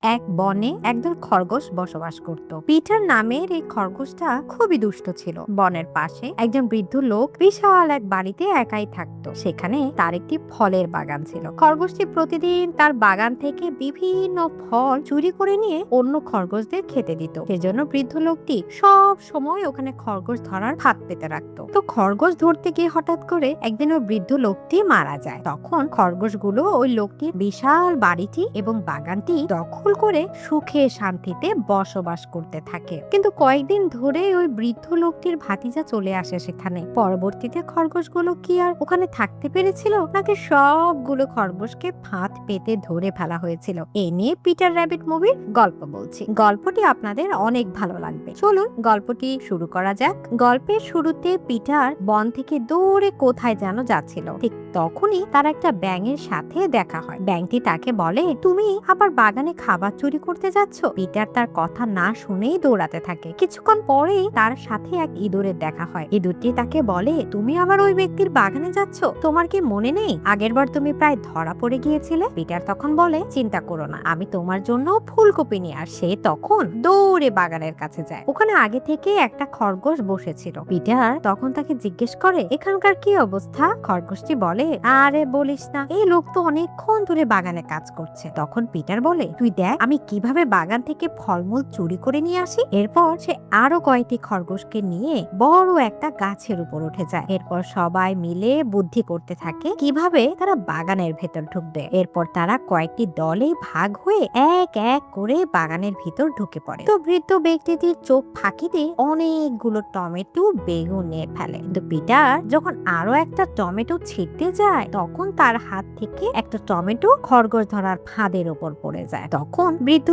এক বনে একদল খরগোশ বসবাস করত। পিটার নামের এই খরগোশটা খুবই দুষ্ট ছিল। বনের পাশে একজন বৃদ্ধ লোক বিশাল এক বাড়িতে একাই থাকতো। সেখানে তার একটি ফলের বাগান ছিল। খরগোশটি প্রতিদিন তার বাগান থেকে বিভিন্ন ফল চুরি করে নিয়ে অন্য খরগোশদের খেতে দিত। সেজন্য বৃদ্ধ লোকটি সব সময় ওখানে খরগোশ ধরার ফাঁদ পেতে রাখতো। তো খরগোশ ধরতে গিয়ে হঠাৎ করে একদিন ওই বৃদ্ধ লোকটি মারা যায়। তখন খরগোশগুলো ওই লোকটির বিশাল বাড়িটি এবং বাগানটি দখল করে সুখে শান্তিতে বসবাস করতে থাকে। কিন্তু কয়েকদিন ধরে ওই বৃদ্ধ লোকটির ভাতিজা চলে আসে সেখানে। পরবর্তীতে খরগোশগুলো কি আর ওখানে থাকতে পেরেছিল, নাকি সবগুলো খরগোশকে ফাঁদ পেতে ধরে ফেলা হয়েছিল? এ নিয়ে পিটার র্যাবিট মুভির গল্প বলছি। গল্পটি আপনাদের অনেক ভালো লাগবে। চলুন গল্পটি শুরু করা যাক। গল্পের শুরুতে পিটার বন থেকে দৌড়ে কোথায় যেন যাচ্ছিল। ঠিক তখনই তার একটা ব্যাঙের সাথে দেখা হয়। ব্যাঙটি তাকে বলে, তুমি আবার বাগানে খাবার চুরি করতে যাচ্ছ? পিটার তার কথা না শুনেই দৌড়াতে থাকে। কিছুক্ষণ পরেই তার সাথে এক ইঁদুরের দেখা হয়। ইঁদুরটি তাকে বলে, তুমি আবার ওই ব্যক্তির বাগানে যাচ্ছ? তোমার কি মনে নেই আগেরবার তুমি প্রায় ধরা পড়ে গিয়েছিলে? পিটার তখন বলে, চিন্তা করো না, আমি তোমার জন্য ফুলকপি নিয়ে আসি। সে তখন দৌড়ে বাগানের কাছে যায়। ওখানে আগে থেকে একটা খরগোশ বসেছিল। পিটার তখন তাকে জিজ্ঞেস করে, এখানকার কি অবস্থা? খরগোশটি বলে, আরে বলিস না, এই লোক তো অনেকক্ষণ ধরে বাগানে কাজ করছে। তখন পিটার বলে, তুই দেখ আমি কিভাবে বাগান থেকে ফলমূল চুরি করে নিয়ে আসি। এরপর সে আরো কয়েকটি খরগোশকে নিয়ে বড় একটা গাছের উপর উঠে যায়। এরপর সবাই মিলে বুদ্ধি করতে থাকে কিভাবে তারা বাগানের ভেতর ঢুকবে। এরপর তারা কয়েকটি দলে ভাগ হয়ে এক এক করে বাগানের ভিতর ঢুকে পড়ে। তো বৃদ্ধ ব্যক্তিটির চোখ ফাঁকি দিয়ে অনেকগুলো টমেটো বেগুন নিয়ে ফেলে। কিন্তু পিটার যখন আরো একটা টমেটো ছিঁড়তে যায়, তখন তার হাত থেকে একটা টমেটো খরগোশ ধরার ফাঁদের উপর পড়ে যায়। তখন বৃদ্ধ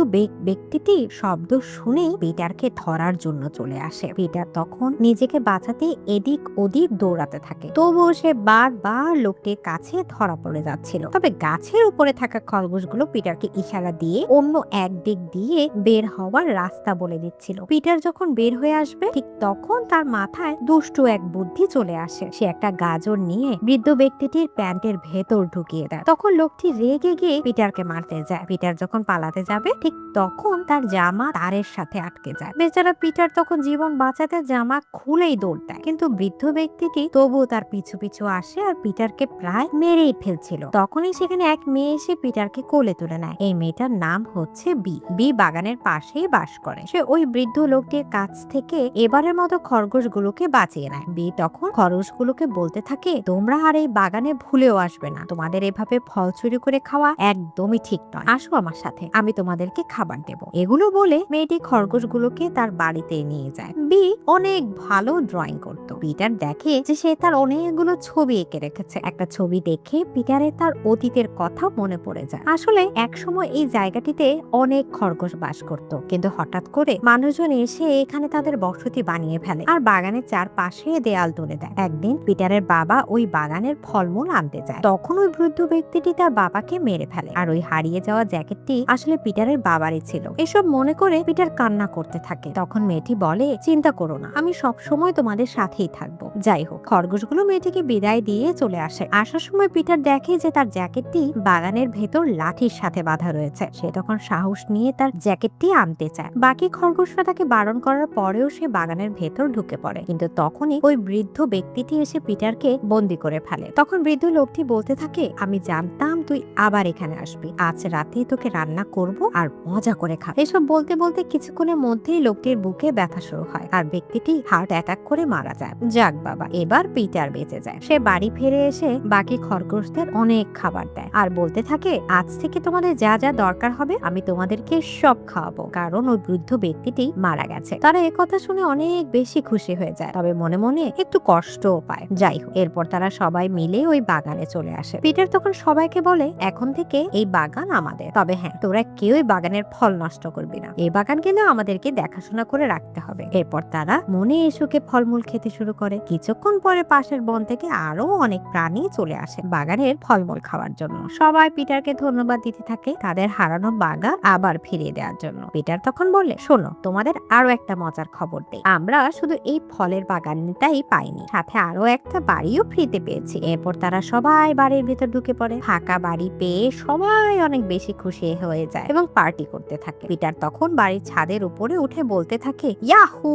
ব্যক্তিটি শব্দ শুনেই পিটারকে ধরার জন্য চলে আসে। পিটার তখন নিজেকে বাঁচাতে এদিক ওদিক দৌড়াতে থাকে। তবুও সে বারবার লোকটির কাছে ধরা পড়ে যাচ্ছিল। তবে গাছের উপরে থাকা খরগোশগুলো পিটারকে ইশারা দিয়ে অন্য এক দিক দিয়ে বের হওয়ার রাস্তা বলে দিচ্ছিল। পিটার যখন বের হয়ে আসবে, ঠিক তখন তার মাথায় দুষ্টু এক বুদ্ধি চলে আসে। সে একটা গাজর নিয়ে বৃদ্ধ ব্যক্তিটির প্যান্টের ভেতর ঢুকিয়ে দেয়। তখন লোকটি রেগে গিয়ে পিটারকে মারতে যায়। পিটার যখন পালাতে যাবে, ঠিক তখন তার জামা তারের সাথে আটকে যায়। বেচারা পিটার তখন জীবন বাঁচাতে জামা খুলেই দৌড় দেয়। কিন্তু বৃদ্ধ ব্যক্তিটি তবুও তার পিছু পিছু আসে আর পিটারকে প্রায় মেরেই ফেলছিল। তখনই সেখানে এক মেয়ে এসে পিটারকে কোলে তুলে নেয়। এই মেয়েটার নাম হচ্ছে বি। বি বাগানের পাশেই বাস করে। সে ওই বৃদ্ধ লোকটির কাছ থেকে এবারের মতো খরগোশগুলোকে বাঁচিয়ে নেয়। বি তখন খরগোশগুলোকে বলতে থাকে, তোমরা আর এই বাগানে ভুলেও আসবে না। তোমাদের এভাবে ফল চুরি করে খাওয়া একদমই ঠিক নয়। আসো আমার সাথে, আমি তোমাদেরকে খাবার দেব। এগুলো বলে মেয়েটি খরগোশগুলোকে তার বাড়িতে নিয়ে যায়। বি অনেক ভালো ড্রয়িং করতো। পিটার দেখে যে সে তার অনেকগুলো ছবি এঁকে রেখেছে। একটা ছবি দেখে পিটারের তার অতীতের কথা মনে পড়ে যায়। আসলে একসময় এই জায়গাটিতে অনেক খরগোশ বাস করত, কিন্তু হঠাৎ করে মানুষজন এসে এখানে তাদের বসতি বানিয়ে ফেলে আর বাগানের চারপাশে দেয়াল তুলে দেয়। একদিন পিটারের বাবা ওই বাগানের ফলমূল আনতে যায়। তখন ওই বৃদ্ধ ব্যক্তিটি তার বাবাকে মেরে ফেলে। আর ওই হারিয়ে যাওয়া জ্যাকেটটি আসলে পিটারের বাবারই ছিল। এসব মনে করে পিটার কান্না করতে থাকে। তখন মেয়েটি বলে, চিন্তা করো না, আমি সব সময় তোমাদের সাথেই থাকবো। যাই হোক, খরগোশগুলো মেয়েটিকে বিদায় দিয়ে চলে আসে। আসার সময় পিটার দেখে যে তার জ্যাকেটটি বাগানের ভেতর লাঠির সাথে বাঁধা রয়েছে। সে তখন সাহস নিয়ে তার জ্যাকেটটি আনতে চায়। বাকি খরগোশরা তাকে বারণ করার পরেও সে বাগানের ভেতর ঢুকে পড়ে। কিন্তু তখনই ওই বৃদ্ধ ব্যক্তিটি এসে পিটারকে বন্দি করে ফেলে। তখন বৃদ্ধ লোকটি বলতে থাকে, আমি জানতাম তুই আবার এখানে আসবি। আজ রাতে তোকে রান্না করব আর মজা করে খা। এসব বলতে বলতে কিছুক্ষণের মধ্যেই লোকটির বুকে ব্যথা শুরু হয় আর ব্যক্তিটি হার্ট অ্যাটাক করে মারা যায়। যাক বাবা, এবার পিটার বেঁচে যায়। সে বাড়ি ফিরে এসে বাকি খরগোশদের অনেক খাবার দেয় আর বলতে থাকে, আজ থেকে তোমাদের যা যা দরকার হবে আমি তোমাদেরকে সব খাওয়াবো, কারণ ওই বৃদ্ধ ব্যক্তিটি মারা গেছে। তারা একথা শুনে অনেক বেশি খুশি হয়ে যায়, তবে মনে মনে একটু কষ্টও পায়। যাই হোক, এরপর তারা সবাই মিলে ওই বাগানে চলে আসে। পিটার তখন সবাইকে বলে, এখন থেকে এই বাগান আমাদের, তবে হ্যাঁ, তোরা কেউই বাগানের ফল নষ্ট করবি না। এই বাগান কিন্তু আমাদেরকে দেখাশোনা করে রাখতে হবে। এরপর তারা মনে সুখে ফলমূল খেতে শুরু করে। কিছুক্ষণ পরে পাশের বন থেকে আরো অনেক প্রাণী চলে আসে বাগানের ফলমূল খাওয়ার জন্য। সবাই পিটারকে ধন্যবাদ দিতে থাকে তাদের হারানো বাগান আবার ফিরিয়ে দেওয়ার জন্য। পিটার তখন বলে, শোনো, তোমাদের আরো একটা মজার খবর দেই। আমরা শুধু এই ফলের বাগানটাই পাইনি, সাথে আরো একটা বাড়িও ফ্রিতে পেয়েছি। এরপর তারপর তারা সবাই বাড়ির ভেতর ঢুকে পড়ে। ফাঁকা বাড়ি পেয়ে সবাই অনেক বেশি খুশি হয়ে যায় এবং পার্টি করতে থাকে। পিটার তখন বাড়ির ছাদের উপরে উঠে বলতে থাকে, ইয়াহু,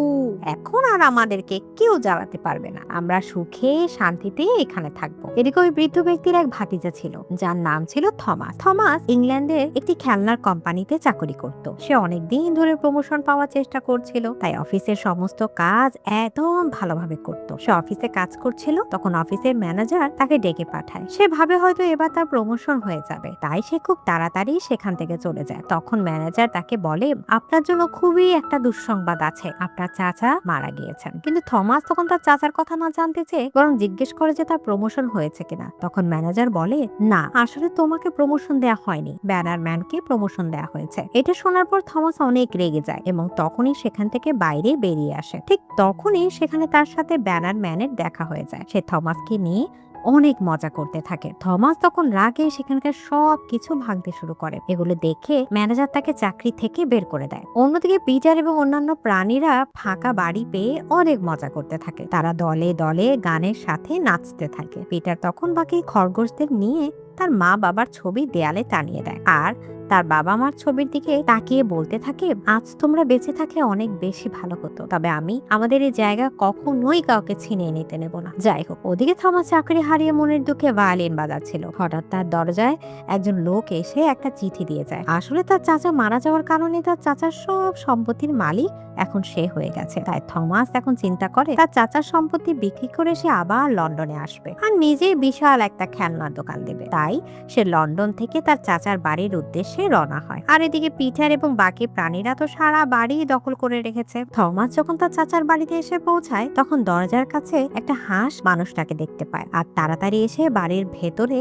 এখন আর আমাদেরকে কেউ জ্বালাতে পারবে না, আমরা সুখে শান্তিতে এখানে থাকবো। এদিকে ওই বৃদ্ধ ব্যক্তির এক ভাতিজা ছিল যার নাম ছিল থমাস। থমাস ইংল্যান্ডের একটি খেলনার কোম্পানিতে চাকরি করত। সে অনেকদিন ধরে প্রমোশন পাওয়ার চেষ্টা করছিল, তাই অফিসের সমস্ত কাজ একদম ভালোভাবে করত। সে অফিসে কাজ করছিল, তখন অফিসের ম্যানেজার তাকে ডেকে পাঠায়। সে ভাবে হয়তো এবার তার প্রমোশন হয়ে যাবে, তাই সে খুব তাড়াতাড়ি সেখান থেকে চলে যায়। তখন ম্যানেজার তাকে বলে, আপনার জন্য খুবই একটা দুঃসংবাদ আছে, আপনার চাচা মারা গিয়েছেন। কিন্তু থমাস তখন তার চাচার কথা না জানতে চেয়ে বরং জিজ্ঞেস করে যে তার প্রমোশন হয়েছে কিনা। তখন ম্যানেজার বলে, না, আসলে তোমাকে প্রমোশন দেয়া হয়নি, ব্যানার ম্যানকে প্রমোশন দেয়া হয়েছে। এটা শোনার পর থমাস অনেক রেগে যায় এবং তখনই সেখান থেকে বাইরে বেরিয়ে আসে। ঠিক তখনই সেখানে তার সাথে ব্যানার ম্যানের দেখা হয়ে যায়। সে থমাসকে নিয়ে অনেক মজা করতে থাকে। থমাস তখন রাগে সেখানকার সব কিছু ভাঙতে শুরু করে। এগুলো দেখে ম্যানেজার তাকে চাকরি থেকে বের করে দেয়। অন্যদিকে পিটার এবং অন্যান্য প্রাণীরা ফাঁকা বাড়ি পেয়ে অনেক মজা করতে থাকে। তারা দলে দলে গানের সাথে নাচতে থাকে। পিটার তখন বাকি খরগোশদের নিয়ে তার মা বাবার ছবি দেয়ালে টানিয়ে দেয় আর তার বাবা মার ছবির দিকে তাকিয়ে বলতে থাকে, আজ তোমরা বেঁচে থাকলে অনেক বেশি ভালো হতো, তবে আমি আমাদের এই জায়গা কখনোই কাউকে ছিনিয়ে নিতে নেব না। যাই হোক, ওদিকে থমাস চাকরি হারিয়ে মনের দুঃখে ভায়োলিন বাজাচ্ছিল। হঠাৎ তার দরজায় একজন লোক এসে একটা চিঠি দিয়ে যায়। আসলে তার চাচা মারা যাওয়ার কারণে তার চাচার সব সম্পত্তির মালিক এখন সে হয়ে গেছে। তাই থমাস এখন চিন্তা করে তার চাচার সম্পত্তি বিক্রি করে সে আবার লন্ডনে আসবে আর নিজেই বিশাল একটা খেলনার দোকান দেবে। তাই সে লন্ডন থেকে তার চাচার বাড়ির উদ্দেশ্যে রওনা হয়। আর এদিকে পিটার এবং বাকি প্রাণীরা তো সারা বাড়ি দখল করে রেখেছে। থমাস যখন তার চাচার বাড়িতে এসে পৌঁছায় তখন দরজার কাছে একটা হাঁস মানুষটাকে দেখতে পায় আর তাড়াতাড়ি এসে বাড়ির ভেতরে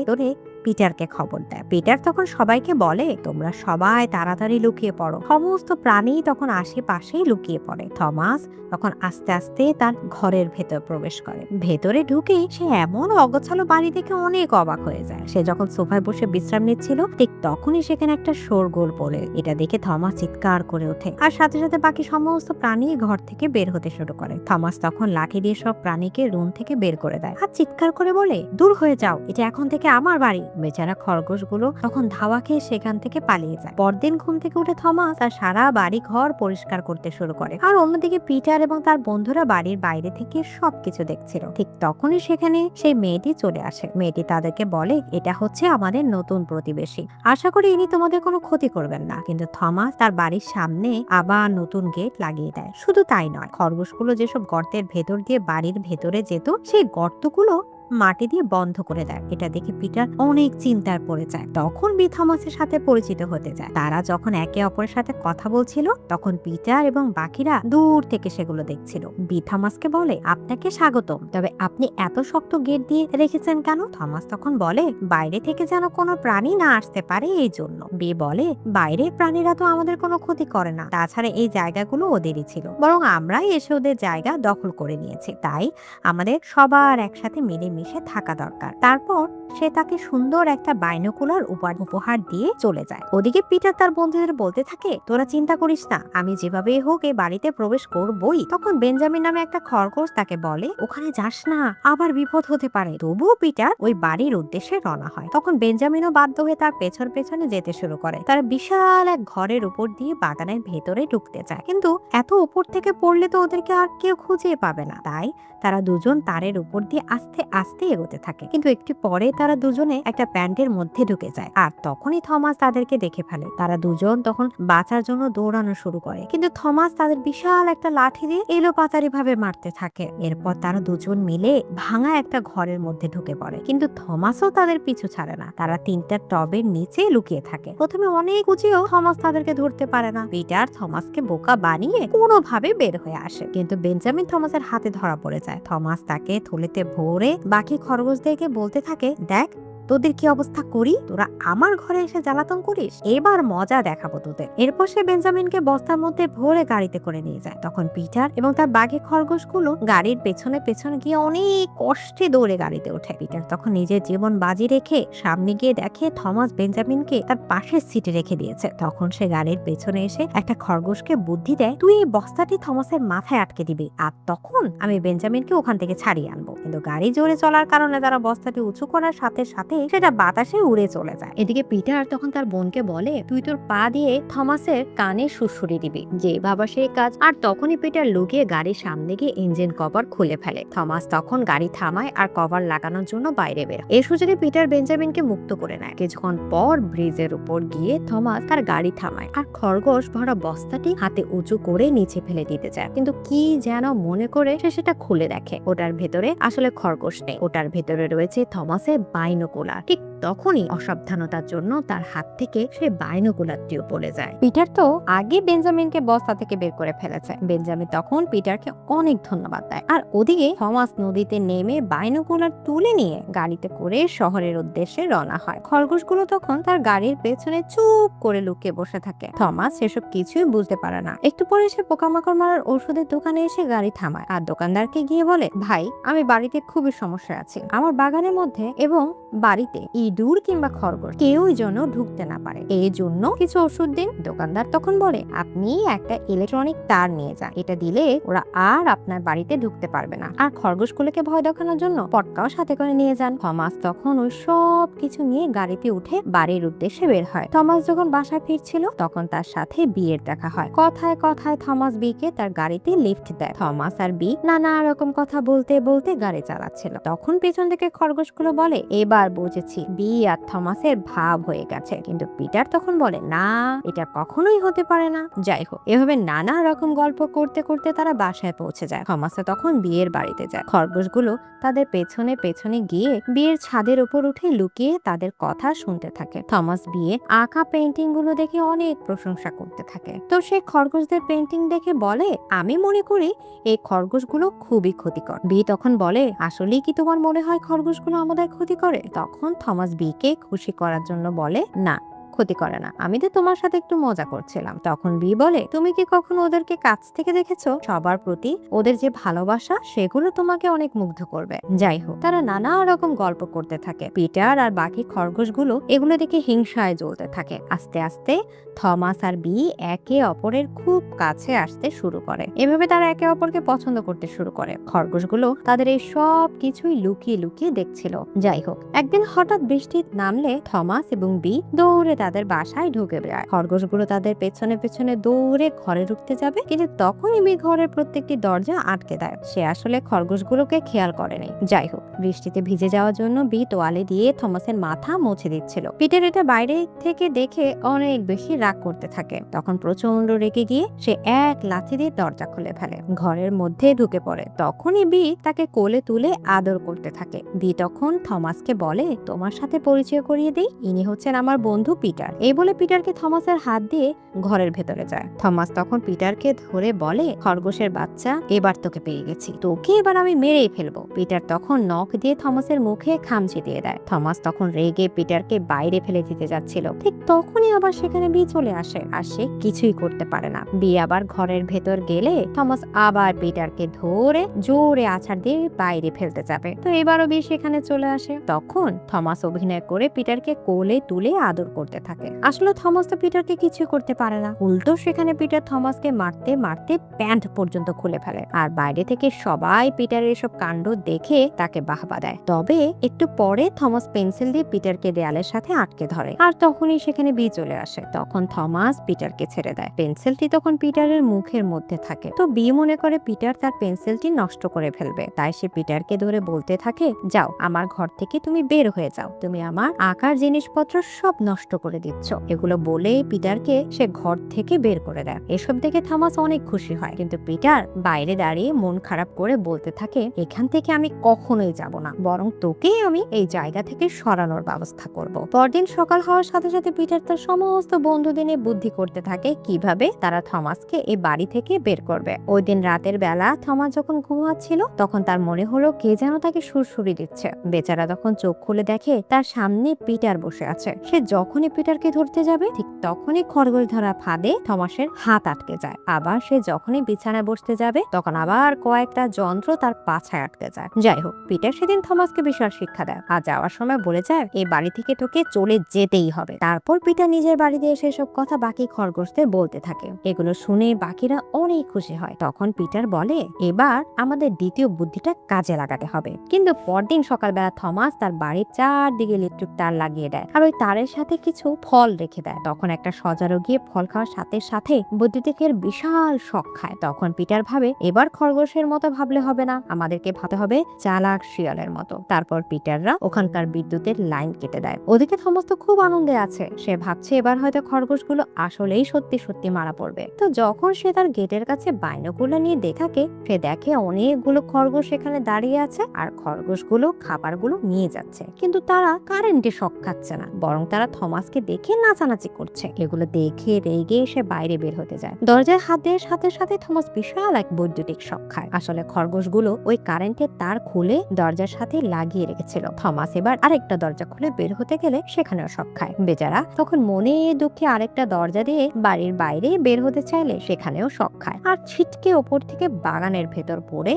পিটারকে খবর দেয়। পিটার তখন সবাইকে বলে, তোমরা সবাই তাড়াতাড়ি লুকিয়ে পড়ো। সমস্ত প্রাণী তখন আশেপাশেই লুকিয়ে পড়ে। থমাস তখন আস্তে আস্তে তার ঘরের ভেতর প্রবেশ করে। ভেতরে ঢুকে সে এমন অগোছালো বাড়ি দেখে অনেক অবাক হয়ে যায়। সে যখন সোফায় বসে বিশ্রাম নিচ্ছিল ঠিক তখনই সেখানে একটা শোরগোল পড়ে। এটা দেখে থমাস চিৎকার করে ওঠে আর সাথে সাথে বাকি সমস্ত প্রাণী ঘর থেকে বের হতে শুরু করে। থমাস তখন লাঠি দিয়ে সব প্রাণীকে রুম থেকে বের করে দেয় আর চিৎকার করে বলে, দূর হয়ে যাও, এটা এখন থেকে আমার বাড়ি। বেচারা খরগোশগুলো তখন ধাওয়া খেয়ে সেখান থেকে পালিয়ে যায়। পরদিন ঘুম থেকে উঠে থমাস তার সারা বাড়ি ঘর পরিষ্কার করতে শুরু করে আর অন্যদিকে পিটার এবং তার বন্ধুরা বাড়ির বাইরে থেকে সবকিছু দেখছিল। ঠিক তখনই সেখানে সেই মেয়েটি চলে আসে। মেয়েটি তাদেরকে বলে, এটা হচ্ছে আমাদের নতুন প্রতিবেশী, আশা করি ইনি তোমাদের কোনো ক্ষতি করবেন না। কিন্তু থমাস তার বাড়ির সামনে আবার নতুন গেট লাগিয়ে দেয়। শুধু তাই নয়, খরগোশগুলো যেসব গর্তের ভেতর দিয়ে বাড়ির ভেতরে যেত সেই গর্তগুলো মাটি দিয়ে বন্ধ করে দেয়। এটা দেখে পিটার অনেক চিন্তার পড়ে যায়। তখন বি থমাসের সাথে পরিচিত হতে যায়। তারা যখন একে অপরের সাথে কথা বলছিল তখন পিটার এবং বাকিরা দূর থেকে সেগুলো দেখছিল। বি থমাসকে বলে, আপনাকে স্বাগতম, তবে আপনি এত শক্ত গেট দিয়ে রেখেছেন কেন? থমাস তখন বলে, বাইরে থেকে যেন কোনো প্রাণী না আসতে পারে এই জন্য। বি বলে, বাইরের প্রাণীরা তো আমাদের কোনো ক্ষতি করে না, তাছাড়া এই জায়গাগুলো ওদেরই ছিল, বরং আমরাই এসে ওদের জায়গা দখল করে নিয়েছি, তাই আমাদের সবার একসাথে মিলেমিশে থাকা দরকার। তারপর সে তাকে সুন্দর একটা বাইনোকুলার উপহার দিয়ে চলে যায়। ওদিকে পিটার তার বন্ধুদের বলতে থাকে, তোরা চিন্তা করিস না, আমি যেভাবেই হোক এই বাড়িতে প্রবেশ করবই। তখন বেঞ্জামিন নামে একটা খরগোশ তাকে বলে, ওখানে যাস না, আবার বিপদ হতে পারে। তবুও পিটার ওই বাড়ির উদ্দেশ্যে রওনা হয়। তখন বেঞ্জামিনও বাধ্য হয়ে তার পেছনে যেতে শুরু করে। তারা বিশাল এক ঘরের উপর দিয়ে বাগানের ভেতরে ঢুকতে চায়, কিন্তু এত উপর থেকে পড়লে তো ওদেরকে আর কেউ খুঁজে পাবে না। তাই তারা দুজন তারের উপর দিয়ে আস্তে আস্তে এগোতে থাকে। কিন্তু একটু পরে তারা দুজনে একটা প্যান্টের মধ্যে ঢুকে যায় আর তখনই থমাস তাদেরকে দেখে ফেলে। তারা দুজন তখন বাঁচার জন্য দৌড়ানো শুরু করে, কিন্তু থমাস তাদের বিশাল একটা লাঠি দিয়ে এলোপাতারি ভাবে মারতে থাকে। এরপর তারা দুজন মিলে ভাঙা একটা ঘরের মধ্যে ঢুকে পড়ে, কিন্তু থমাসও তাদের পিছু ছাড়ে না। তারা তিনটা টবের নিচে লুকিয়ে থাকে। প্রথমে অনেক উঁচিয়েও থমাস তাদেরকে ধরতে পারে না। পিটার থমাসকে বোকা বানিয়ে কোনোভাবে বের হয়ে আসে, কিন্তু বেঞ্জামিন থমাসের হাতে ধরা পড়ে যায়। থমাস তাকে থলেতে ভরে বাকি খরগোশদেরকে বলতে থাকে, দেখ, তোদের কি অবস্থা করি, তোরা আমার ঘরে এসে জ্বালাতন করিস, এবার মজা দেখাবো তোদের। এরপর সে বেঞ্জামিনকে বস্তার মধ্যে ভরে গাড়িতে করে নিয়ে যায়। তখন পিটার এবং তার বাকি খরগোশগুলো গাড়ির পেছনে পেছনে গিয়ে অনেক কষ্টে দৌড়ে গাড়িতে ওঠে। পিটার তখন নিজের জীবন বাজি রেখে সামনে গিয়ে দেখে থমাস বেঞ্জামিনকে তার পাশের সিটে রেখে দিয়েছে। তখন সে গাড়ির পেছনে এসে একটা খরগোশকে বুদ্ধি দেয়, তুই এই বস্তাটি থমাসের মাথায় আটকে দিবি, আর তখন আমি বেঞ্জামিনকে ওখান থেকে ছাড়িয়ে আনবো। কিন্তু গাড়ি জোরে চলার কারণে তারা বস্তাটি উঁচু করার সাথে সাথে সেটা বাতাসে উড়ে চলে যায়। এদিকে পিটার তখন তার বোনকে বলে, তুই তোর পা দিয়ে থমাসের কানে সুড়সুড়ি দিবি, যে বাবা সেই কাজ। আর তখনই পিটার লুকিয়ে গাড়ির সামনে গিয়ে ইঞ্জিন কভার খুলে ফেলে। থমাস তখন গাড়ি থামায় আর কভার লাগানোর জন্য বাইরে বের। এই সুযোগে পিটার বেঞ্জামিনকে মুক্ত করে নেয়। কিছুক্ষণ পর ব্রিজের উপর গিয়ে থমাস তার গাড়ি থামায় আর খরগোশ ভরা বস্তাটি হাতে উঁচু করে নিচে ফেলে দিতে চায়, কিন্তু কি যেন মনে করে সে সেটা খুলে দেখে। ওটার ভেতরে আসলে খরগোশ নেই, ওটার ভেতরে রয়েছে থমাসের বাইনোকুলার। ঠিক তখনই অসাবধানতার জন্য তার হাত থেকে সে বাইনোকুলারটিও পড়ে যায়। পিটার তো আগে বেঞ্জামিনকে বস্তা থেকে বের করে ফেলেছে। বেঞ্জামিন তখন পিটারকে অনেক ধন্যবাদ দেয়। আর ওদিকে থমাস নদীতে নেমে বাইনোকুলার তুলে নিয়ে গাড়িতে করে শহরের উদ্দেশ্যে রওনা হয়। খরগোশগুলো তখন তার গাড়ির পেছনে চুপ করে লুকিয়ে বসে থাকে। থমাস সেসব কিছুই বুঝতে পারে না। একটু পরে সে পোকামাকড় মারার ওষুধের দোকানে এসে গাড়ি থামায় আর দোকানদারকে গিয়ে বলে, ভাই আমি বাড়িতে খুবই সমস্যা আছি, আমার বাগানের মধ্যে এবং বাড়িতে ইঁদুর কিংবা খরগোশ কেউই যেন ঢুকতে না পারে, এই জন্য কিছু ওষুধ দিন। দোকানদার তখন বলে, আপনি একটা ইলেকট্রনিক তার নিয়ে যান, এটা দিলে ওরা আর আপনার বাড়িতে ঢুকতে পারবে না। আর খরগোশগুলোকে ভয় দেখানোর জন্য পটকাও সাথে করে নিয়ে যান। থমাস তখন ওই সব কিছু নিয়ে গাড়িতে উঠে বাড়ির উদ্দেশ্যে বের হয়। থমাস যখন বাসায় ফিরছিল তখন তার সাথে বিয়ের দেখা হয়। কথায় কথায় থমাস বিকে তার গাড়িতে লিফট দেয়। থমাস আর বি নানা রকম কথা বলতে বলতে গাড়ি চালাচ্ছিল। তখন পেছন থেকে খরগোশগুলো বলে, এবার বুঝেছি বি আর থমাসের ভাব হয়ে গেছে। কিন্তু পিটার তখন বলে, না এটা কখনোই হতে পারে না। যাই হোক, এভাবে নানা রকম গল্প করতে করতে তারা বাসায় পৌঁছে যায়। থমাস তখন বিয়ের বাড়িতে যায়। খরগোশগুলো তাদের পেছনে পেছনে গিয়ে বিয়ের ছাদের উপর উঠে লুকিয়ে তাদের কথা শুনতে থাকে। থমাস বিয়ে আঁকা পেন্টিং গুলো দেখে অনেক প্রশংসা করতে থাকে। তো সে খরগোশদের পেন্টিং দেখে বলে, আমি মনে করি এই খরগোশগুলো খুবই ক্ষতিকর। বি তখন বলে, আসলেই কি তোমার মনে হয় খরগোশগুলো আমাদের ক্ষতি করে? তখন থমাস বিকে খুশি করার জন্য বলে, না ক্ষতি করে না, আমি তো তোমার সাথে একটু মজা করছিলাম। তখন বি বলে, তুমি কি কখনো ওদেরকে কাছ থেকে দেখেছো? সবার প্রতি ওদের যে ভালোবাসা সেগুলো তোমাকে অনেক মুগ্ধ করবে। যাই হোক, তারা নানা রকম গল্প করতে থাকে। পিটার আর বাকি খরগোশগুলো এগুলো দেখে হিংসায় জ্বলতে থাকে। আস্তে আস্তে থমাস আর বি একে অপরের খুব কাছে আসতে শুরু করে। এভাবে তারা একে অপরকে পছন্দ করতে শুরু করে। খরগোশগুলো তাদের এই সব কিছুই লুকিয়ে লুকিয়ে দেখছিল। যাই হোক, একদিন হঠাৎ বৃষ্টি নামলে থমাস এবং বি দৌড়ে তাদের বাসায় ঢুকে যায়। খরগোশগুলো তাদের পেছনে পেছনে দৌড়ে ঘরে ঢুকতে যাবে, কিন্তু তখনই বি ঘরের প্রত্যেকটি দরজা আটকে দেয়। সে আসলে খরগোশগুলোকে খেয়াল করেনি। যাই হোক, বৃষ্টিতে ভিজে যাওয়ার জন্য বি তোয়ালে দিয়ে থমাসের মাথা মুছে দিচ্ছিল। পিটার এটা বাইরে থেকে দেখে অনেক বেশি রাগ করতে থাকে। তখন প্রচন্ড রেগে গিয়ে সে এক লাথি দিয়ে দরজা খুলে ফেলে, ঘরের মধ্যে ঢুকে পড়ে। তখনই বি তাকে কোলে তুলে আদর করতে থাকে। বি তখন থমাসকে বলে, তোমার সাথে পরিচয় করিয়ে দিই, ইনি হচ্ছেন আমার বন্ধু পিটার। এই বলে পিটারকে থমাসের হাত দিয়ে ঘরের ভেতরে যায়। থমাস তখন পিটারকে ধরে বলে, খরগোশের বাচ্চা, এবার তোকে পেয়ে গেছি, তোকে এবার আমি মেরেই ফেলবো। পিটার তখন নখ দিয়ে থমাসের মুখে খামচি দিয়ে দেয়। থমাস তখন রেগে পিটারকে বাইরে ফেলে দিতে যাচ্ছিল। ঠিক তখনই আবার সেখানে বি চলে আসে আর সে কিছুই করতে পারে না। বি আবার ঘরের ভেতর গেলে থমাস আবার পিটারকে ধরে জোরে আছাড় দিয়ে বাইরে ফেলতে যাবে। তো এবারও বি সেখানে চলে আসে। তখন থমাস অভিনয় করে পিটারকে কোলে তুলে আদর করতে থাকে। আসলে থমাস তো পিটারকে কিছু করতে পারে না, উল্টো সেখানে পিটার থমাসকে মারতে মারতে প্যান্ট পর্যন্ত খুলে ফেলে। আর বাইরে থেকে সবাই পিটারের এসব কাণ্ড দেখে তাকে বাহবা দেয়। তবে একটু পরে থমাস পেন্সিল দিয়ে পিটারকে দেয়ালের সাথে আটকে ধরে আর তখনই সেখানে বি চলে আসে। তখন থমাস পিটারকে ছেড়ে দেয়। পেন্সিলটি তখন পিটারের মুখের মধ্যে থাকে। তো বি মনে করে পিটার তার পেন্সিলটি নষ্ট করে ফেলবে, তাই সে পিটারকে ধরে বলতে থাকে, যাও আমার ঘর থেকে তুমি বের হয়ে যাও, তুমি আমার আঁকার জিনিসপত্র সব নষ্ট করে করে দিচ্ছ। এগুলো বলে পিটারকে সে ঘর থেকে বের করে দেয়। এসব দেখে থমাস অনেক খুশি হয়, কিন্তু পিটার বাইরে দাঁড়িয়ে মন খারাপ করে বলতে থাকে, এখান থেকে আমি কখনোই যাব না, বরং তোকেই আমি এই জায়গা থেকে সরানোর ব্যবস্থা করব। পরদিন সকাল হওয়ার সাথে সাথে পিটার তার সমস্ত বন্ধুদের নিয়ে বুদ্ধি করতে থাকে কিভাবে তারা থমাসকে এই বাড়ি থেকে বের করবে। ওই দিন রাতের বেলা থমাস যখন ঘুমাচ্ছিল তখন তার মনে হলো কে যেন তাকে সুরসুরি দিচ্ছে। বেচারা তখন চোখ খুলে দেখে তার সামনে পিটার বসে আছে। সে যখনই পিটারকে ধরতে যাবে ঠিক তখনই খরগোশ ধরা ফাঁদে থমাসের হাত আটকে যায়। আবার সে যখনই বিছানায় বসতে যাবে তখন আবার কয়েকটা যন্ত্র তার পাছায় আটকে যায়। যাই হোক, পিটার সেদিন থমাসকে বিশাল শিক্ষা দেয় আর যাওয়ার সময় বলে যায় এই বাড়ি থেকে তোকে চলে যেতেই হবে। তারপর পিটার নিজের বাড়িতে এসে সব কথা বাকি খরগোশদের বলতে থাকে। এগুলো শুনে বাকিরা অনেক খুশি হয়। তখন পিটার বলে এবার আমাদের দ্বিতীয় বুদ্ধিটা কাজে লাগাতে হবে। কিন্তু পরদিন সকালবেলা থমাস তার বাড়ির চারদিকে ইলেকট্রিক তার লাগিয়ে দেয় আর ওই তারের সাথে কিছু ফল রেখে দেয়। তখন একটা সজারু গিয়ে ফল খাওয়ার সাথে সাথে বৈদ্যুতিকের বিশাল শক খায়। তখন পিটার ভাবে এবার খরগোশের মতো ভাবলে হবে না, আমাদেরকে ভাবতে হবে চালাক শিয়ালের মতো। তারপর পিটাররা ওখানকার বিদ্যুতের লাইন কেটে দেয়। ওদিকে থমাস তো খুব আনন্দে আছে। সে ভাবছে এবার হয়তো খরগোশগুলো আসলেই সত্যি সত্যি মারা পড়বে। তো যখন সে তার গেটের কাছে বাইনোকুলার নিয়ে দেখে সে দেখে অনেকগুলো খরগোশ এখানে দাঁড়িয়ে আছে আর খরগোশগুলো খাবারগুলো নিয়ে যাচ্ছে, কিন্তু তারা কারেন্টে শক খাচ্ছে না, বরং তারা থমাসকে দেখে নাচানাচি করছে। এগুলো দেখে রেগে সে বাইরে বের হতে যায়। দরজায় হাত দেওয়ার সাথে সাথে থমাস বিশাল এক বৈদ্যুতিক শক খায়। আসলে খরগোশগুলো ওই কারেন্টের তার খুলে দরজার সাথে লাগিয়ে রেখেছিল। থমাস এবার আরেকটা দরজা খুলে বের হতে গেলে সেখানেও শক খায়। বেচারা তখন মনে দুঃখে আরেকটা দরজা দিয়ে বাড়ির বাইরে বের হতে চাইলে সেখানেও শক খায় আর ছিটকে ওপর থেকে বাগানের ভেতর পড়ে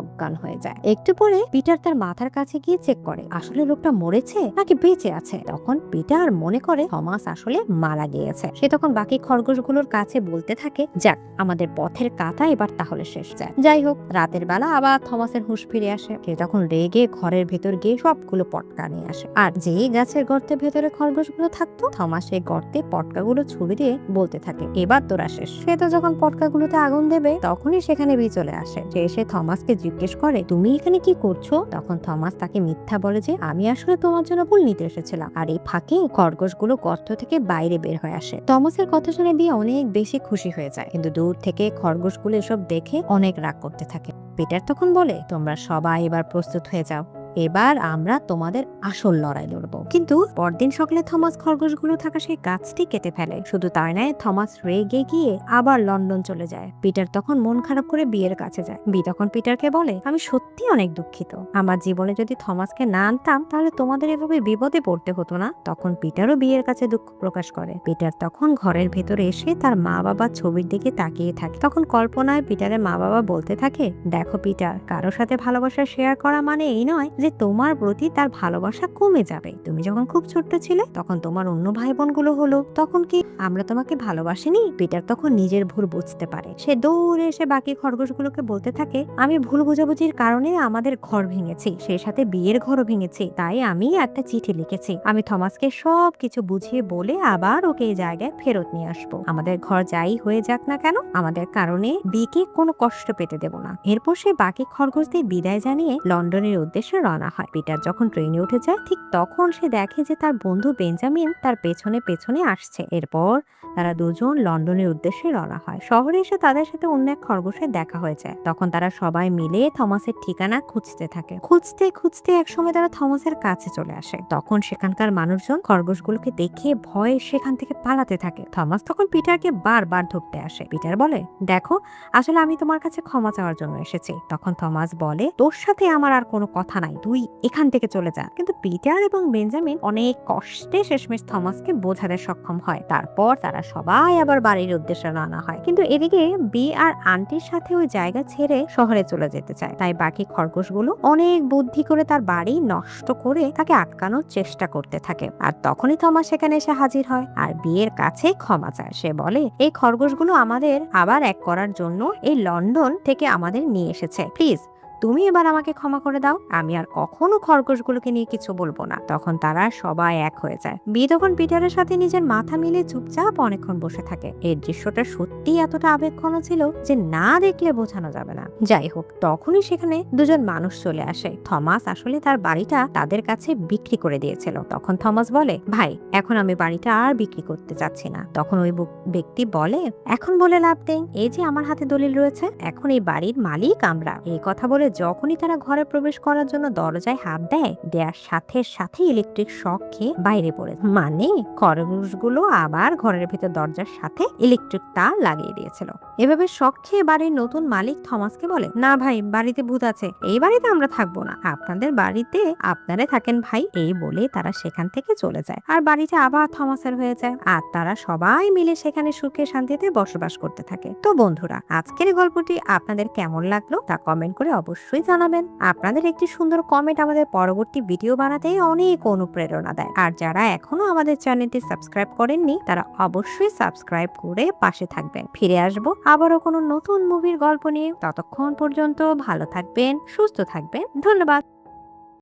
অজ্ঞান হয়ে যায়। একটু পরে পিটার তার মাথার কাছে গিয়ে চেক করে আসলে লোকটা মরেছে নাকি বেঁচে আছে। তখন পিটার মনে করে থমাস আসলে মারা গিয়েছে। সে তখন বাকি খরগোশগুলোর কাছে বলতে থাকে যাক আমাদের পথের কাঁথা এবার তাহলে শেষ যায়। যাই হোক, রাতের বেলা আবার থমাসের হুঁশ ফিরে আসে। সে তখন রেগে ঘরের ভেতর গিয়ে সবগুলো পটকা নিয়ে আসে আর যেই গাছের গর্তের ভেতরে খরগোশগুলো থাকতো থমাস সেই গর্তে পটকাগুলো ছুরি দিয়ে বলতে থাকে এবার তোরা শেষ। সে তো যখন পটকাগুলোতে আগুন দেবে তখনই সেখানে বি চলে আসে। সে এসে থমাস জিজ্ঞেস করে তুমি এখানে কি করছো। তখন থমাস তাকে মিথ্যা বলে যে আমি আসলে তোমার জন্য ফুল নিতে এসেছিলাম। আর এই ফাঁকে খরগোশগুলো গর্ত থেকে বাইরে বের হয়ে আসে। থমাসের কথা শুনে বিয়ে অনেক বেশি খুশি হয়ে যায়, কিন্তু দূর থেকে খরগোশগুলো এসব দেখে অনেক রাগ করতে থাকে। পিটার তখন বলে তোমরা সবাই এবার প্রস্তুত হয়ে যাও, এবার আমরা তোমাদের আসল লড়াই লড়বো। কিন্তু পরদিন সকালে থমাস খরগোশগুলো থাকা সেই গাছটি কেটে ফেলে। শুধু তাই নয়, থমাস রেগে গিয়ে আবার লন্ডন চলে যায়। পিটার তখন মন খারাপ করে বিয়ের কাছে যায়। বি তখন পিটারকে বলে আমি সত্যি অনেক দুঃখিত, আমার জীবনে যদি থমাসকে না আনতাম তাহলে তোমাদের এভাবে বিপদে পড়তে হতো না। তখন পিটারও বিয়ের কাছে দুঃখ প্রকাশ করে। পিটার তখন ঘরের ভেতরে এসে তার মা বাবার ছবির দিকে তাকিয়ে থাকে। তখন কল্পনায় পিটারের মা বাবা বলতে থাকে দেখো পিটার, কারোর সাথে ভালোবাসা শেয়ার করা মানে এই নয় যে তোমার প্রতি তার ভালোবাসা কমে যাবে। তুমি যখন খুব ছোট্ট ছিলে তখন তোমার অন্য ভাই বোন গুলো হলো, তখন কি আমরা তোমাকে ভালোবাসিনি। পিটার তখন নিজের ভুল বুঝতে পারে। সে দৌড়ে এসে বাকি খরগোশগুলোকে বলতে থাকে আমি ভুল বোঝাবুঝির কারণে আমাদের ঘর ভেঙেছি, সেই সাথে বিয়ের ঘরও ভেঙেছি, তাই আমি একটা চিঠি লিখেছি। আমি থমাসকে সব কিছু বুঝিয়ে বলে আবার ওকে এই জায়গায় ফেরত নিয়ে আসবো। আমাদের ঘর যাই হয়ে যাক না কেন আমাদের কারণে বিকে কোনো কষ্ট পেতে দেব না। এরপর সে বাকি খরগোশদের বিদায় জানিয়ে লন্ডনের উদ্দেশ্যে রওনা হয়। পিটার যখন ট্রেনে উঠে যায় ঠিক তখন সে দেখে যে তার বন্ধু বেঞ্জামিন তার পেছনে পেছনে আসছে। এরপর তারা দুজন লন্ডনের উদ্দেশ্যে রওনা হয়। শহরে এসে তাদের সাথে অন্য এক খরগোশের দেখা হয়ে যায়। তখন তারা সবাই মিলে থমাসের ঠিকানা খুঁজতে থাকে। খুঁজতে খুঁজতে একসময় তারা থমাসের কাছে চলে আসে। তখন সেখানকার মানুষজন খরগোশগুলোকে দেখে ভয়ে সেখান থেকে পালাতে থাকে। থমাস তখন পিটারকে বারবার ধরতে আসে। পিটার বলে দেখো আসলে আমি তোমার কাছে ক্ষমা চাওয়ার জন্য এসেছি। তখন থমাস বলে তোর সাথে আমার আর কোনো কথা নাই, তুই এখান থেকে চলে যা। কিন্তু পিটার এবং বেঞ্জামিন অনেক কষ্টে শেষমেশ থমাসকে বোঝাতে সক্ষম হয়। তারপর তারা সবাই আবার বাড়ির উদ্দেশ্যে রওনা হয়। কিন্তু এদিকে বি আর আন্টির সাথে ওই জায়গা ছেড়ে শহরে চলে যেতে চায়। তাই বাকি খরগোশগুলো অনেক বুদ্ধি করে তার বাড়ি নষ্ট করে তাকে আটকানোর চেষ্টা করতে থাকে। আর তখনই থমাস সেখানে এসে হাজির হয় আর বিয়ের কাছে ক্ষমা চায়। সে বলে এই খরগোশগুলো আমাদের আবার এক করার জন্য এই লন্ডন থেকে আমাদের নিয়ে এসেছে, প্লিজ তুমি এবার আমাকে ক্ষমা করে দাও, আমি আর কখনো খরগোশগুলোকে নিয়ে কিছু বলবো না। তখন তারা সবাই এক হয়ে যায়। বি তখন পিটারের সাথে নিজের মাথা মিলে চুপচাপ অনেকক্ষণ বসে থাকে। এই দৃশ্যটা সত্যি এতটা আবেগঘন ছিল যে না দেখলে বোঝানো যাবে না। যাই হোক, তখনই সেখানে দুজন মানুষ চলে আসে। থমাস আসলে তার বাড়িটা তাদের কাছে বিক্রি করে দিয়েছিল। তখন থমাস বলে, ভাই এখন আমি বাড়িটা আর বিক্রি করতে চাচ্ছি না। তখন ওই ব্যক্তি বলে, এখন বলে লাভ নেই, এই যে আমার হাতে দলিল রয়েছে, এখন এই বাড়ির মালিক আমরা। এই কথা বলে যখনই তারা ঘরে প্রবেশ করার জন্য দরজায় হাত দেওয়ার সাথে সাথে ইলেকট্রিক শক খেয়ে বাইরে পড়ে। মানে খরগোশগুলো আবার ঘরের ভেতর দরজার সাথে ইলেকট্রিক তার লাগিয়ে দিয়েছিল। এভাবে শক খেয়ে বাড়ির নতুন মালিক থমাসকে বলে, না ভাই, বাড়িতে ভূত আছে, এই বাড়িতে আমরা থাকবো না, আপনাদের বাড়িতে আপনারা থাকেন ভাই। এই বলে তারা সেখান থেকে চলে যায় আর বাড়িটা আবার থমাসের হয়ে যায়। আর তারা সবাই মিলে সেখানে সুখে শান্তিতে বসবাস করতে থাকে। তো বন্ধুরা, আজকের গল্পটি আপনাদের কেমন লাগলো তা কমেন্ট করে অবশ্যই জানাবেন। আপনাদের একটি সুন্দর কমেন্ট আমাদের পরবর্তী ভিডিও বানাতে অনেক অনুপ্রেরণা দেয়। আর যারা এখনো আমাদের চ্যানেলটি সাবস্ক্রাইব করেননি তারা অবশ্যই সাবস্ক্রাইব করে পাশে থাকবেন। ফিরে আসবো আবারও কোনো নতুন মুভির গল্প নিয়ে। ততক্ষণ পর্যন্ত ভালো থাকবেন, সুস্থ থাকবেন। ধন্যবাদ।